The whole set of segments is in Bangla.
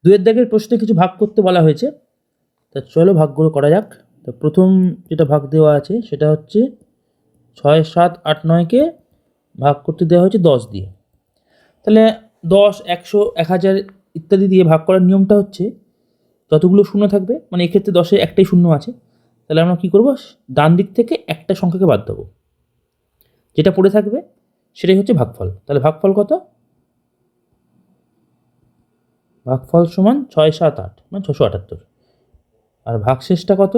দুয়ের দাগের প্রশ্নে কিছু ভাগ করতে বলা হয়েছে, তা চলো ভাগগুলো করা যাক। তো প্রথম যেটা ভাগ দেওয়া আছে সেটা হচ্ছে 6, 7, 8, 9কে ভাগ করতে দেওয়া হয়েছে 10 দিয়ে। তাহলে 10, 100, 1000 ইত্যাদি দিয়ে ভাগ করার নিয়মটা হচ্ছে যতগুলো শূন্য থাকবে, মানে এক্ষেত্রে 10-এ একটাই শূন্য আছে, তাহলে আমরা কী করব, ডান দিক থেকে একটা সংখ্যাকে বাদ দেবো, যেটা পড়ে থাকবে সেটাই হচ্ছে ভাগফল। তাহলে ভাগফল কত? ভাগফল সমান 6, 7, 8 মানে 678। আর ভাগশেষটা কত?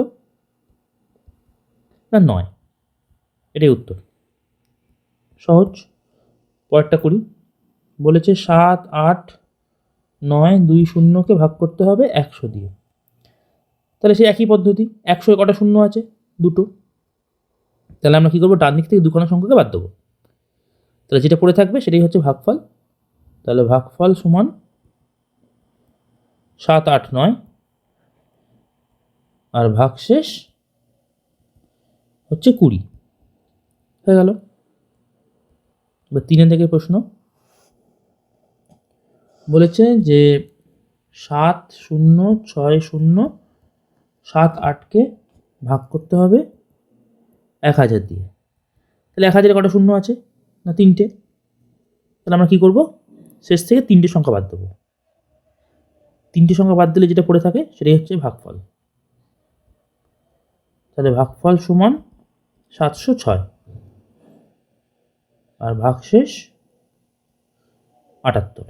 না 9। এটাই উত্তর। সহজ। পরেরটা করি। বলেছে 7, 8, 9, 2 শূন্যকে ভাগ করতে হবে 100 দিয়ে। তাহলে সেই একই পদ্ধতি, 100-এ কটা শূন্য আছে? দুটো। তাহলে আমরা কী করবো, ডান দিক থেকে দুখানা সংখ্যাকে বাদ দেবো, তাহলে যেটা পড়ে থাকবে সেটাই হচ্ছে ভাগফল। তাহলে ভাগফল সমান 7, 8, 9 আর ভাগশেষ হচ্ছে 20 হয়ে গেল। এবার 3 থেকে প্রশ্ন বলেছে যে 7, 0, 6, 0, 7, 8কে ভাগ করতে হবে 1000 দিয়ে। তাহলে 1000-এ কটা শূন্য আছে? না 3টে। তাহলে আমরা কী করব, শেষ থেকে 3টে সংখ্যা বাদ দেবো। 3টে সংখ্যা বাদ দিলে যেটা পড়ে থাকে সেটাই হচ্ছে ভাগফল। তাহলে ভাগফল সমান 706 আর ভাগশেষ 78।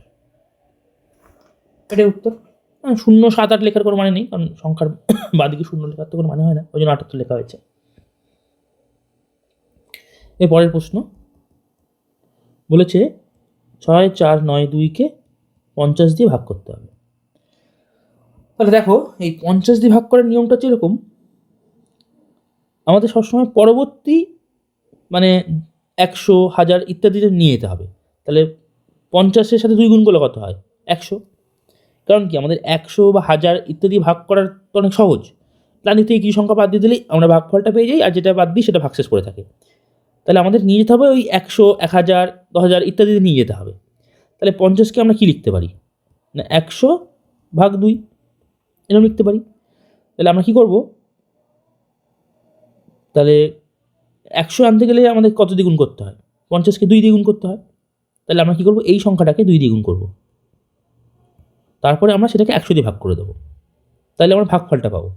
এটাই উত্তর। 0, 7, 8 লেখার কোনো মানে নেই, কারণ সংখ্যার বাদিকে শূন্য লেখার তো কোনো মানে হয় না, ওই জন্য 78 লেখা হয়েছে। এর পরের প্রশ্ন বলেছে 6, 4, 9, 2কে 50 দিয়ে ভাগ করতে হবে। তাহলে দেখো, এই 50 দিয়ে ভাগ করার নিয়মটা হচ্ছে এরকম, আমাদের সবসময় পরবর্তী মানে 100, 1000 ইত্যাদিতে নিয়ে যেতে হবে। তাহলে 50-এর সাথে 2 গুণ করলে কত হয়? 100। কারণ কি, আমাদের 100 বা 1000 ইত্যাদি ভাগ করার তো অনেক সহজ, ডান দিক থেকে কিছু সংখ্যা বাদ দিয়ে দিলেই আমরা ভাগফলটা পেয়ে যাই, আর যেটা বাদ দিই সেটা ভাগশেষ পড়ে থাকে। তাহলে আমাদের নিয়ে যেতে হবে ওই 100, 1000, 10,000 ইত্যাদিতে নিয়ে যেতে হবে। তাহলে 50কে আমরা কী লিখতে পারি? না 100 ভাগ 2 এরকম লিখতে পারি। তাহলে আমরা কী করব, তাহলে 100 আনতে গেলে আমাদের কত দিয়ে গুণ করতে হয়? 50কে 2 দিয়ে গুণ করতে হয়। তাহলে আমরা কী করব, এই সংখ্যাটাকে 2 দিয়ে গুণ করব, তারপরে আমরা সেটাকে 100 দিয়ে ভাগ করে দেবো, তাহলে আমরা ভাগফলটা পাবো।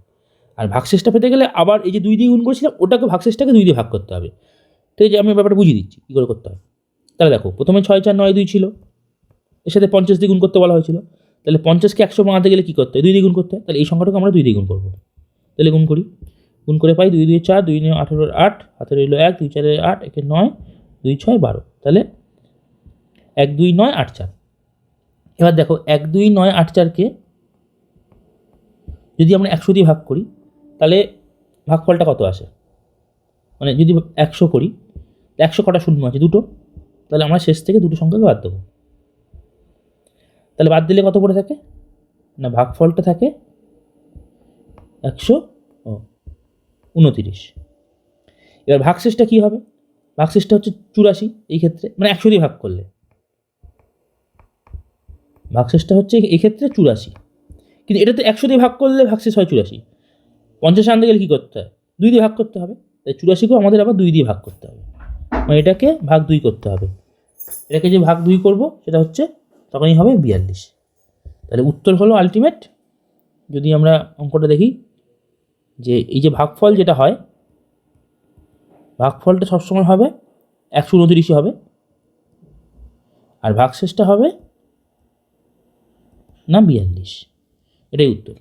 আর ভাগশেষটা পেতে গেলে আবার এই যে 2 দিয়ে গুণ করেছিলাম ওটাকে, ভাগশেষটাকে 2 দিয়ে ভাগ করতে হবে। ঠিক আছে, আমি ব্যাপারটা বুঝিয়ে দিচ্ছি কী করে করতে হয়। তাহলে দেখো, প্রথমে 6, 4, 9, 2 ছিল, এর সাথে 50 দিয়ে গুণ করতে বলা হয়েছিল। তাহলে 50কে 100 বানাতে গেলে কী করতে হয়? 2 দিয়ে গুণ করতে হয়। তাহলে এই সংখ্যাটাকে আমরা 2 দিয়ে গুণ করবো। তাহলে গুণ করি, গুণ করে পাই 2, 2, 4, 2, 9, 18, 8, হাতে রইল 1, 2, 4, 8, 1, 9, 2, 6, 12। তাহলে 1, 2, 9, 8, 4। এবার দেখো 1, 2, 9, 8, 4কে যদি আমরা 100 দিয়ে ভাগ করি তাহলে ভাগফলটা কত আসে? মানে যদি 100 করি, 100 কটা শূন্য আছে? দুটো। তাহলে আমরা শেষ থেকে দুটো সংখ্যাকে বাদ দেবো। তাহলে বাদ দিলে কত পড়ে থাকে? না ভাগফলটা থাকে 129। এবার ভাগশেষটা কী হবে? ভাগশেষটা হচ্ছে 84 এই ক্ষেত্রে, মানে 100 দিয়ে ভাগ করলে ভাগশেষটা হচ্ছে এই ক্ষেত্রে 84। কিন্তু এটা তো 100 দিয়ে ভাগ করলে ভাগশেষ হয় 84। 50 আনতে গেলে কী করতে হয়? 2 দিয়ে ভাগ করতে হবে। তাই 84কেও আমাদের আবার 2 দিয়ে ভাগ করতে হবে, মানে এটাকে ভাগ 2 করতে হবে। এটাকে যে ভাগ 2 করব সেটা হচ্ছে তখনই হবে 42। তাহলে উত্তর হলো আলটিমেট, যদি আমরা অঙ্কটা দেখি, যে এই যে ভাগফল যেটা হয়, ভাগফলটা সবসময় হবে 129 হবে, আর ভাগশেষটা হবে না 42। এটাই উত্তর।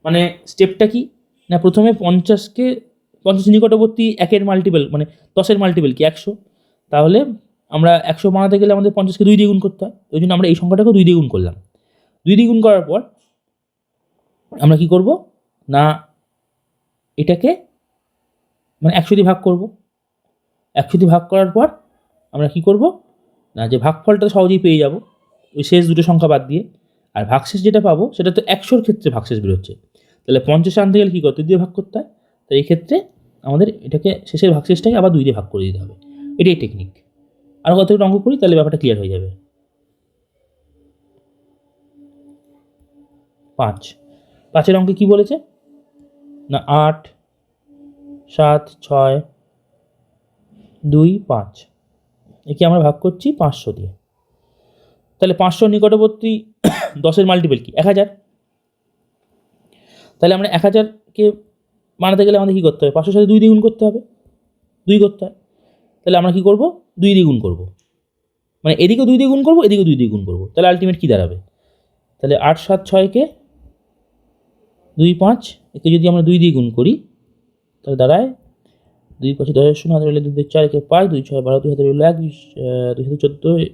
মানে স্টেপটা কি, না প্রথমে 50কে 50 নিকটবর্তী 1-এর মাল্টিপল, মানে 10-এর মাল্টিপল কি 100, তাহলে আমরা 100 বানাতে গেলে আমাদের 50কে 2 দিয়ে গুণ করতে হয়, ওই জন্য আমরা এই সংখ্যাটাকে 2 দিয়ে গুণ করলাম। 2 দিয়ে গুণ করার পর আমরা কি করব, না এটাকে মানে 100 দিয়ে ভাগ করব। 100 দিয়ে ভাগ করার পর আমরা কি করব, না যে ভাগফলটা সহজেই পেয়ে যাব ওই শেষ দুটো সংখ্যা বাদ দিয়ে, আর ভাগশেষ যেটা পাবো সেটা তো 100-র ক্ষেত্রে ভাগশেষ বেরোচ্ছে। তাহলে 50 আনতে গেলে কী করতে, 2 দিয়ে ভাগ করতে হয়। তো এই ক্ষেত্রে আমাদের এটাকে শেষের ভাগশেষটাকে আবার 2 দিয়ে ভাগ করে দিতে হবে। এটাই টেকনিক। আর কতটা অঙ্ক করি তাহলে ব্যাপারটা ক্লিয়ার হয়ে যাবে। 5। 5-এর অঙ্কে কী বলেছে না 8 7 6 2 5, একে আমরা ভাগ করছি 500 দিয়ে। তাহলে 500 নিকটবর্তী 10-এর মাল্টিপল কি 1000। তাহলে আমরা 1000কে বানাতে গেলে আমাদের কী করতে হবে, 500 সাথে 2 দিয়ে গুণ করতে হবে, 2 করতে হয়। তাহলে আমরা কী করবো, 2 দিয়ে গুণ করবো, মানে এদিকেও 2 দিয়ে গুণ করবো, এদিকেও 2 দিয়ে গুণ করবো। তাহলে আলটিমেট কী দাঁড়াবে, তাহলে 8 7 6কে 2 5, একে যদি আমরা 2 দিয়ে গুণ করি তাহলে দাঁড়ায় 2 5 10 0 হাতে রইলে 2 4, একে 5, 2 6 12, 2 হাতে রইল 1, 2 7 14,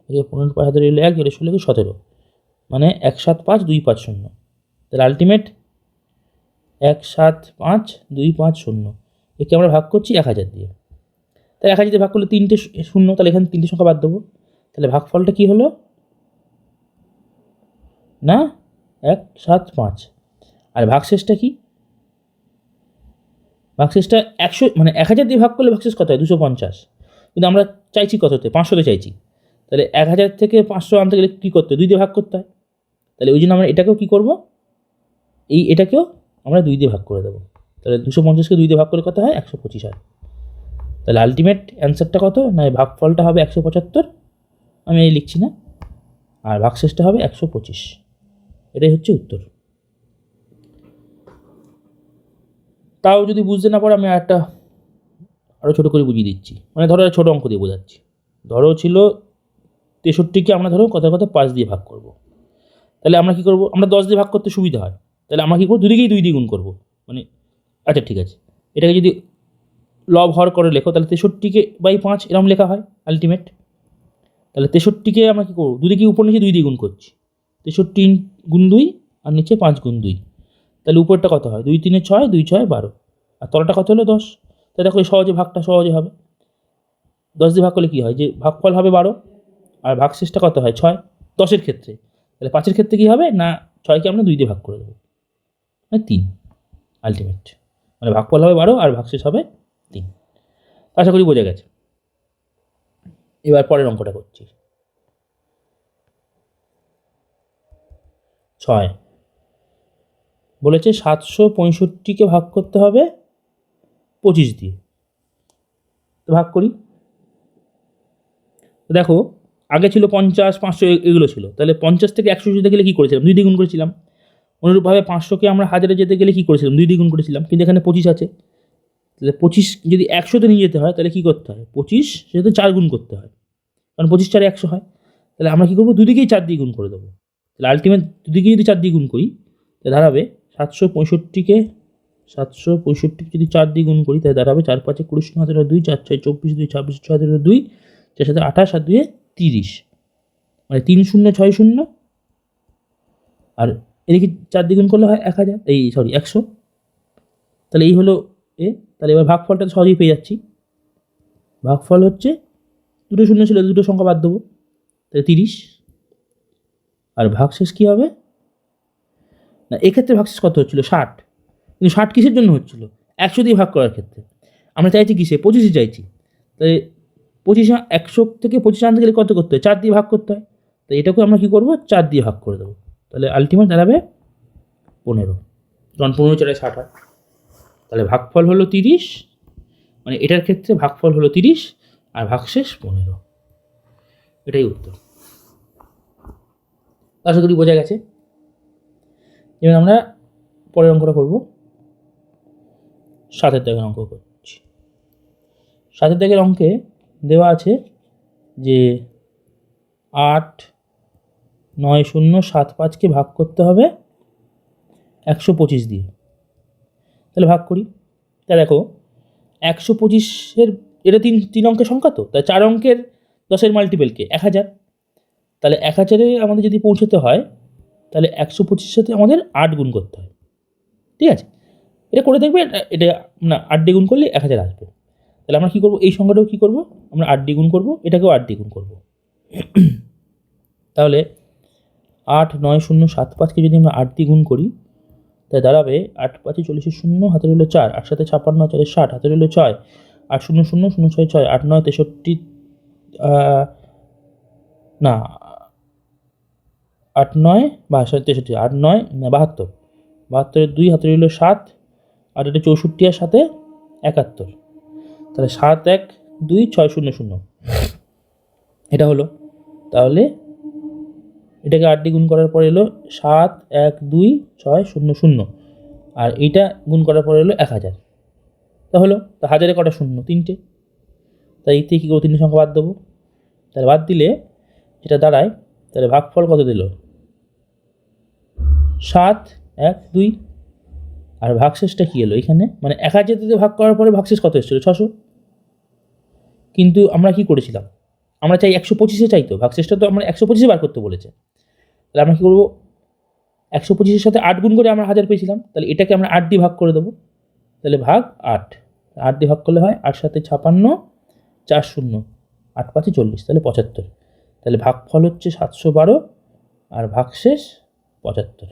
একে 15, 5 হাতে রইল 1, 16 কে 17, মানে 1 7 5 2 5 0। তাহলে আলটিমেট 1 7 5 2 5 0, একে আমরা ভাগ করছি 1000 দিয়ে। তাহলে 1000 দিয়ে ভাগ করলে 3টে 0, তাহলে এখানে 3টে সংখ্যা বাদ দেবো। তাহলে ভাগফলটা কী হলো না 1 7 5, আর ভাগশেষটা কি, ভাগশেষটা 100, মানে 1000 দিয়ে ভাগ করলে ভাগশেষ কত হয় 250, কিন্তু আমরা চাইছি কততে 500তে চাইছি। তাহলে 1000 থেকে 500 আনতে গেলে কী করতে হয়, 2 দিয়ে ভাগ করতে হয়। তাহলে ওই জন্য আমরা এটাকেও কী করবো, এটাকেও আমরা 2 দিয়ে ভাগ করে দেবো। তাহলে 250কে 2 দিয়ে ভাগ করে কত হয় 125 হয়। তাহলে আলটিমেট অ্যান্সারটা কত না, ভাগফলটা হবে 175, আমি এই লিখছি না, আর ভাগশেষটা হবে 125। এটাই হচ্ছে উত্তর। তাও যদি বুঝতে না পারো আমি আরও ছোটো করে বুঝিয়ে দিচ্ছি, মানে ধরো ছোটো অঙ্ক দিয়ে বোঝাচ্ছি। ধরো ছিল 63কে আমরা ধরো কথা 5 দিয়ে ভাগ করব। তাহলে আমরা কী করবো, আমরা 10 দিয়ে ভাগ করতে সুবিধা হয়, তাহলে আমরা কী করবো, দুদিকেই 2 দিয়ে গুণ করবো। মানে আচ্ছা ঠিক আছে, এটাকে যদি লব হর করে লেখো তাহলে 63কে বাই 5 এরকম লেখা হয় আলটিমেট। তাহলে 63কে আমরা কী করবো, দুদিকে উপর নিচে 2 দিয়ে গুণ করছি, 63 গুণ 2 আর নিচে 5 গুণ 2। তাহলে উপরটা কত হয় 2 3 6, 2 6 12, আর তলাটা কত হলো 10। তাহলে দেখো সহজে ভাগটা সহজে হবে, 10 দিয়ে ভাগ করলে কী হয় যে ভাগফল হবে 12, আর ভাগশেষটা কত হয় 6 10-এর ক্ষেত্রে। তাহলে 5-এর ক্ষেত্রে কী হবে না 6কে আমরা 2 দিয়ে ভাগ করে দেবো, মানে 3 আলটিমেট, মানে ভাগফল হবে 12 আর ভাগশেষ হবে 3। আশা করি বোঝা গেছে। এবার পরের অঙ্কটা করছি। 6 বলেছে 765কে ভাগ করতে হবে 25 দিয়ে। তো ভাগ করি, দেখো আগে ছিল 50 500 এগুলো ছিল, তাহলে 50 থেকে 100 যেতে গেলে কী করেছিলাম 2 দিয়ে গুণ করেছিলাম। অনুরূপভাবে 500কে আমরা 1000-এ যেতে গেলে কী করেছিলাম 2 দিয়ে গুণ করেছিলাম, কিন্তু এখানে 25 আছে। তাহলে 25 যদি 100-তে নিয়ে যেতে হয় তাহলে কী করতে হয় 25 সেটাতে 4 গুণ করতে হয়, কারণ 25 4 100 হয়। তাহলে আমরা কী করবো, দুদিকেই 4 দিয়ে গুণ করে দেবো। তাহলে আলটিমেট দুদিকে যদি 4 দিয়ে গুণ করি তাহলে দাঁড়াবে 765কে 765 যদি 4 দিয়ে গুণ করি তাহলে দাঁড়াবে 4 5 20 হাতে 2, 4 6 24, 2 26 6 হাতে 2, 4 7 28 আর 2 30, মানে 3 0 6 0, আর এদিকে 4 দিয়ে গুণ করলে হয় 1000, 100। তাহলে এই হলো তাহলে এবার ভাগফলটা সহজেই পেয়ে যাচ্ছি। ভাগফল হচ্ছে 2 শূন্য ছিল, 2 সংখ্যা বাদ দেবো, তাহলে 30, আর ভাগশেষ কী হবে না এক্ষেত্রে ভাগশেষ কত হচ্ছিল 60, কিন্তু 60 কিসের জন্য হচ্ছিল 100 দিয়ে ভাগ করার ক্ষেত্রে। আমরা চাইছি কিসে 25-এ চাইছি, তাই 25 100 থেকে 25 আনতে গেলে কত করতে হয় 4 দিয়ে ভাগ করতে হয়। তাই এটাকে আমরা কী করবো 4 দিয়ে ভাগ করে দেবো, তাহলে আলটিমেট দাঁড়াবে 15, কারণ 15 4 60 হয়। তাহলে ভাগফল হলো 30, মানে এটার ক্ষেত্রে ভাগফল হলো 30 আর ভাগশেষ 15, এটাই উত্তর। আশা করি বোঝা গেছে। এবার আমরা পরের অঙ্কটা করব, 7-এর দাগের অঙ্ক করছি। 7-এর দাগের অঙ্কে দেওয়া আছে যে 8 9 0 7 5কে ভাগ করতে হবে 125 দিয়ে। তাহলে ভাগ করি, তা দেখো 125-এর এটা 3 অঙ্কের সংখ্যা, তো তাই 4 অঙ্কের 10-এর মাল্টিপেলকে 1000। তাহলে 1000-এ আমাদের যদি পৌঁছতে হয় তাহলে 125-এর সাথে আমাদের 8 গুণ করতে হয়, ঠিক আছে। এটা করে দেখবে, এটা না 8 দিয়ে গুণ করলে 1000 আসবে। তাহলে আমরা কী করবো, এই সংখ্যাটাও কী করবো আমরা 8 দিয়ে গুণ করবো, এটাকেও 8 দিয়ে গুণ করবো। তাহলে 8 9 0 7 5কে যদি আমরা 8 দিয়ে গুণ করি তাই দাঁড়াবে 8 5 40 0 হাতে রইল 4, 8 7 56 4 60 হাতে রইল 6, 8 0 0 0 6 6, 8 9 63, না 8 9 63, 8 9 72, 72 2 হাতে রইল 7, আর এটা 64 আর সাথে 71, তাহলে 7 1 2 6 0 0, এটা হলো। তাহলে এটাকে 8 দিয়ে গুণ করার পর এলো 7 1 2 6 0 0, আর এইটা গুণ করার পর এলো 1000, তা হলো। তা হাজারে কটা শূন্য? 3টে। তাই এই থেকে কী করবো? 3টে সংখ্যা বাদ দেবো। তাহলে বাদ দিলে যেটা দাঁড়ায়, তাহলে ভাগফল কত দিল? 7 1 2, আর ভাগশেষটা কী এলো এখানে? মানে 1000 দিয়ে ভাগ করার পরে ভাগশেষ কত এসেছিলো? 600। কিন্তু আমরা কি করেছিলাম? আমরা চাই 125-এ চাই, তো ভাগশেষটা তো আমরা 125-এ বার করতে বলেছে। তাহলে আমরা কী করবো? 125-এর সাথে 8 গুণ করে আমরা 1000 পেয়েছিলাম, তাহলে এটাকে আমরা 8 দিয়ে ভাগ করে দেবো। তাহলে ভাগ 8, 8 দিয়ে ভাগ করলে হয় 8 7 56, 4 0, 8 5 40, তাহলে 75। তাহলে ভাগফল হচ্ছে 712, আর ভাগশেষ 75।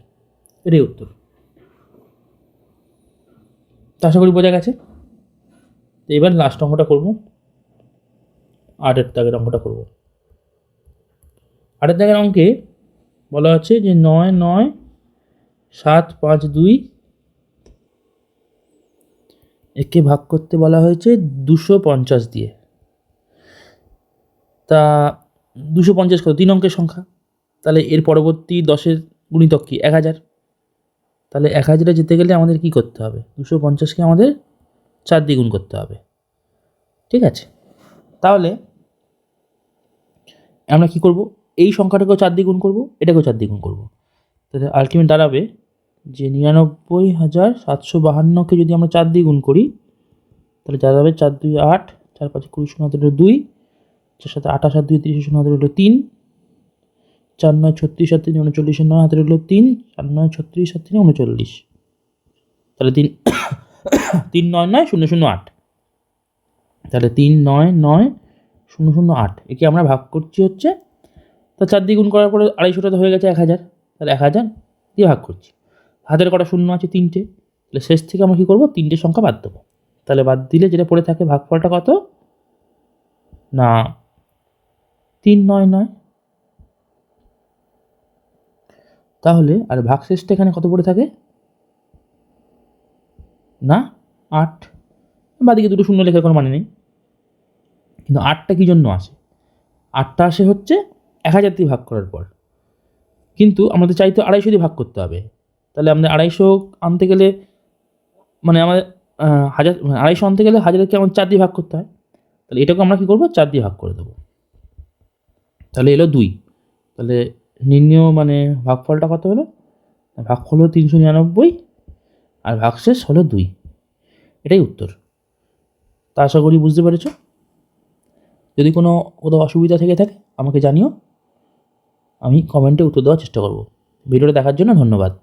এটাই উত্তর। তো আশা করি বোঝা গেছে। তো এবার লাস্ট অঙ্কটা করবো, 8-এর দাগের অঙ্কটা করবো। 8-এর দাগের অঙ্কে বলা হচ্ছে যে 9 9 7 5 2, একে ভাগ করতে বলা হয়েছে 250 দিয়ে। তা 250 কত? 3 অঙ্কের সংখ্যা। তাহলে এর পরবর্তী 10-এর গুণিতক কি? 1000। তাহলে 1000-এ যেতে গেলে আমাদের কি করতে হবে? 250-কে আমাদের 4 দিয়ে গুণ করতে হবে। ঠিক আছে, তাহলে আমরা কি করব? এই সংখ্যাটাকেও 4 দিয়ে গুণ করব, এটাকেও 4 দিয়ে গুণ করব। তাহলে আলটিমেট দাঁড়াবে যে 99,752-কে যদি আমরা 4 দিয়ে গুণ করি, তাহলে দাঁড়াবে 4 2 8, 4 5 20 0 হাতে রইল 2, 4 7 28 আর 2 30 0 হাতে রইল 3, 4 9 36 আর 3 39 9 হাতে রইল 3, 4 9 36 আর 3 39, তাহলে 3 3 9 9 0 0 8, তাহলে 3 9 9 0 0 8, একে আমরা ভাগ করছি হচ্ছে, তা 4 দিয়ে গুণ করার পরে 250টা তো হয়ে গেছে 1000, তাহলে 1000 দিয়ে ভাগ করছি। হাতের কটা শূন্য আছে? 3টে। তাহলে শেষ থেকে আমরা কী করবো? 3টে সংখ্যা বাদ দেবো। তাহলে বাদ দিলে যেটা পড়ে থাকে ভাগফলটা কত না 3 9 9। তাহলে আর ভাগশেষটা এখানে কত পড়ে থাকে না 8। বাদিকে দুটো শূন্য লেখার কোনো মানে নেই, কিন্তু 8টা কী জন্য আসে? 8টা আসে হচ্ছে 1000 দিয়ে ভাগ করার পর, কিন্তু আমাদের চাইতে 250 দিয়ে ভাগ করতে হবে। তাহলে আমাদের 250 আনতে গেলে মানে আমাদের 250 আনতে গেলে 1000-কে আমাদের 4 দিয়ে ভাগ করতে হয়। তাহলে এটাকে আমরা কী করবো? 4 দিয়ে ভাগ করে দেবো। তাহলে এলো 2। তাহলে নির্ণেয় মানে ভাগফলটা কত হলো? ভাগফল হলো 399, আর ভাগশেষ হলো 2। এটাই উত্তর। তা আশা করি বুঝতে পেরেছ। যদি কোনো কোথাও অসুবিধা থেকে থাকে আমাকে জানিও, আমি কমেন্টে উত্তর দেওয়ার চেষ্টা করব। ভিডিওটা দেখার জন্য ধন্যবাদ।